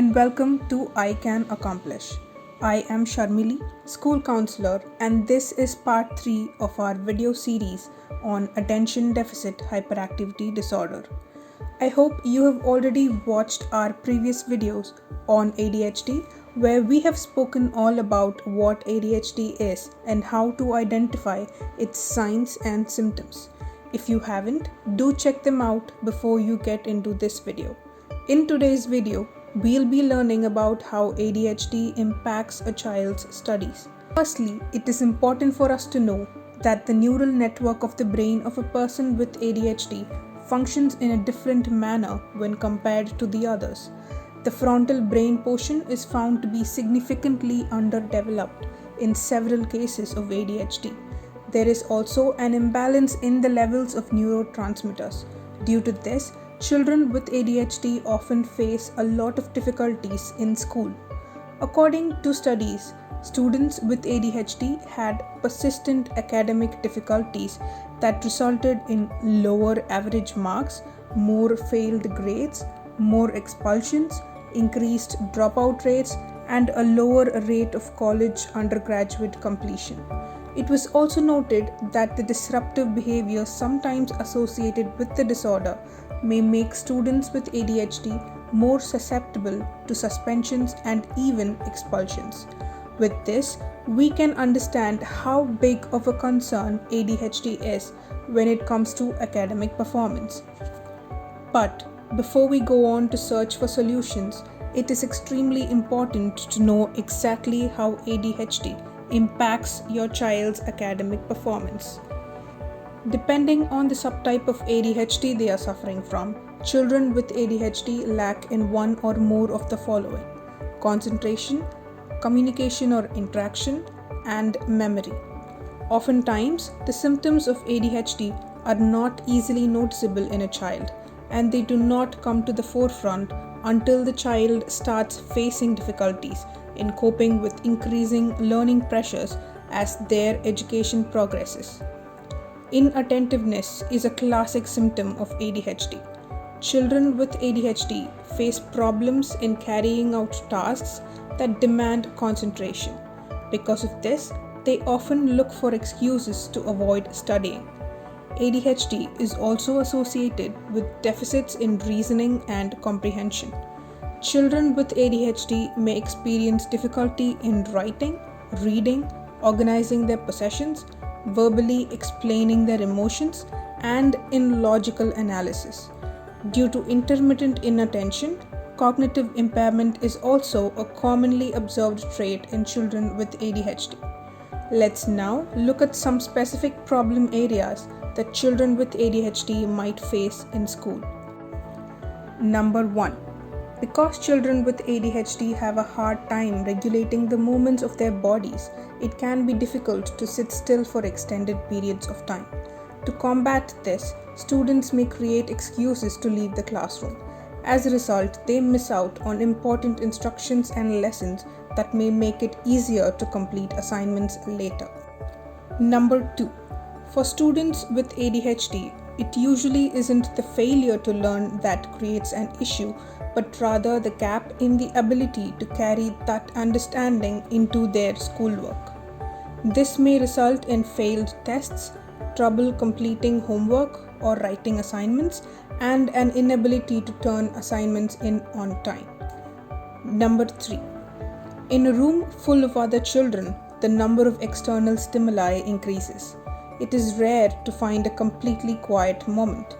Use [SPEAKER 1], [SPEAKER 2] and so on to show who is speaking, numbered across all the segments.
[SPEAKER 1] and welcome to I Can Accomplish. I am Sharmili, school counselor, and this is part 3 of our video series on attention deficit hyperactivity disorder. I hope you have already watched our previous videos on ADHD, where we have spoken all about what ADHD is and how to identify its signs and symptoms. If you haven't, do check them out before you get into this video. In today's video, we'll be learning about how ADHD impacts a child's studies. Firstly, it is important for us to know that the neural network of the brain of a person with ADHD functions in a different manner when compared to the others. The frontal brain portion is found to be significantly underdeveloped in several cases of ADHD. There is also an imbalance in the levels of neurotransmitters. Due to this, children with ADHD often face a lot of difficulties in school. According to studies, students with ADHD had persistent academic difficulties that resulted in lower average marks, more failed grades, more expulsions, increased dropout rates, and a lower rate of college undergraduate completion. It was also noted that the disruptive behavior sometimes associated with the disorder may make students with ADHD more susceptible to suspensions and even expulsions. With this, we can understand how big of a concern ADHD is when it comes to academic performance. But before we go on to search for solutions, it is extremely important to know exactly how ADHD impacts your child's academic performance. Depending on the subtype of ADHD they are suffering from, children with ADHD lack in one or more of the following: concentration, communication or interaction, and memory. Oftentimes, the symptoms of ADHD are not easily noticeable in a child, and they do not come to the forefront until the child starts facing difficulties in coping with increasing learning pressures as their education progresses. Inattentiveness is a classic symptom of ADHD. Children with ADHD face problems in carrying out tasks that demand concentration. Because of this, they often look for excuses to avoid studying. ADHD is also associated with deficits in reasoning and comprehension. Children with ADHD may experience difficulty in writing, reading, organizing their possessions, verbally explaining their emotions, and in logical analysis. Due to intermittent inattention, cognitive impairment is also a commonly observed trait in children with ADHD. Let's now look at some specific problem areas that children with ADHD might face in school. Number 1. Because children with ADHD have a hard time regulating the movements of their bodies, it can be difficult to sit still for extended periods of time. To combat this, students may create excuses to leave the classroom. As a result, they miss out on important instructions and lessons that may make it easier to complete assignments later. Number 2. For students with ADHD, it usually isn't the failure to learn that creates an issue, but rather the gap in the ability to carry that understanding into their schoolwork. This may result in failed tests, trouble completing homework or writing assignments, and an inability to turn assignments in on time. Number 3. In a room full of other children, the number of external stimuli increases. It is rare to find a completely quiet moment.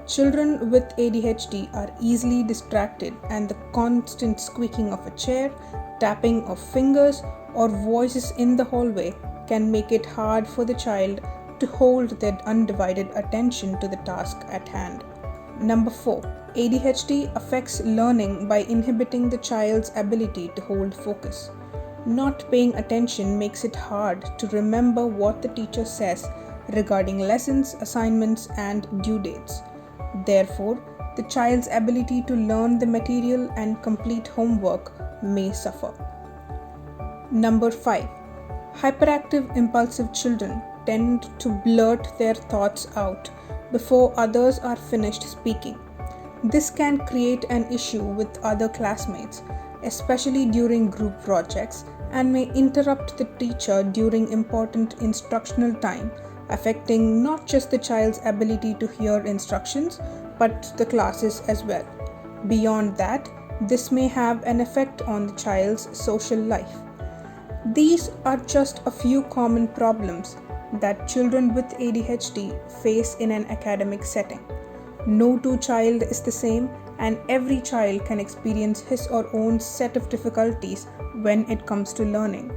[SPEAKER 1] Children with ADHD are easily distracted, and the constant squeaking of a chair, tapping of fingers, or voices in the hallway can make it hard for the child to hold their undivided attention to the task at hand. Number 4. ADHD affects learning by inhibiting the child's ability to hold focus. Not paying attention makes it hard to remember what the teacher says regarding lessons, assignments, and due dates. Therefore, the child's ability to learn the material and complete homework may suffer. Number 5. Hyperactive impulsive children tend to blurt their thoughts out before others are finished speaking. This can create an issue with other classmates, especially during group projects, and may interrupt the teacher during important instructional time, affecting not just the child's ability to hear instructions but the classes as well. Beyond that, this may have an effect on the child's social life. These are just a few common problems that children with ADHD face in an academic setting. No two child is the same, and every child can experience his or own set of difficulties when it comes to learning.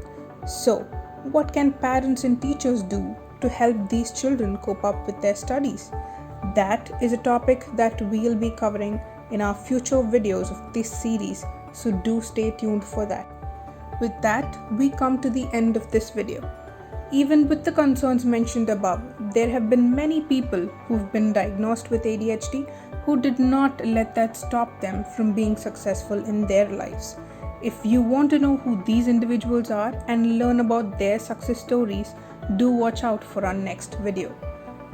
[SPEAKER 1] So, what can parents and teachers do to help these children cope up with their studies? That is a topic that we'll be covering in our future videos of this series, so do stay tuned for that. With that, we come to the end of this video. Even with the concerns mentioned above, there have been many people who've been diagnosed with ADHD who did not let that stop them from being successful in their lives. If you want to know who these individuals are and learn about their success stories, do watch out for our next video.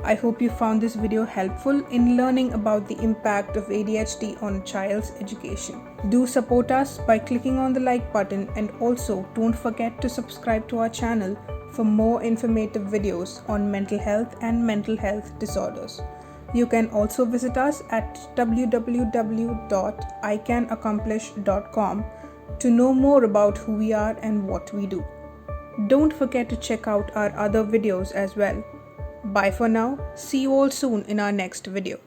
[SPEAKER 1] I hope you found this video helpful in learning about the impact of ADHD on a child's education. Do support us by clicking on the like button, and also don't forget to subscribe to our channel for more informative videos on mental health and mental health disorders. You can also visit us at www.icanaccomplish.com to know more about who we are and what we do. Don't forget to check out our other videos as well. Bye for now. See you all soon in our next video.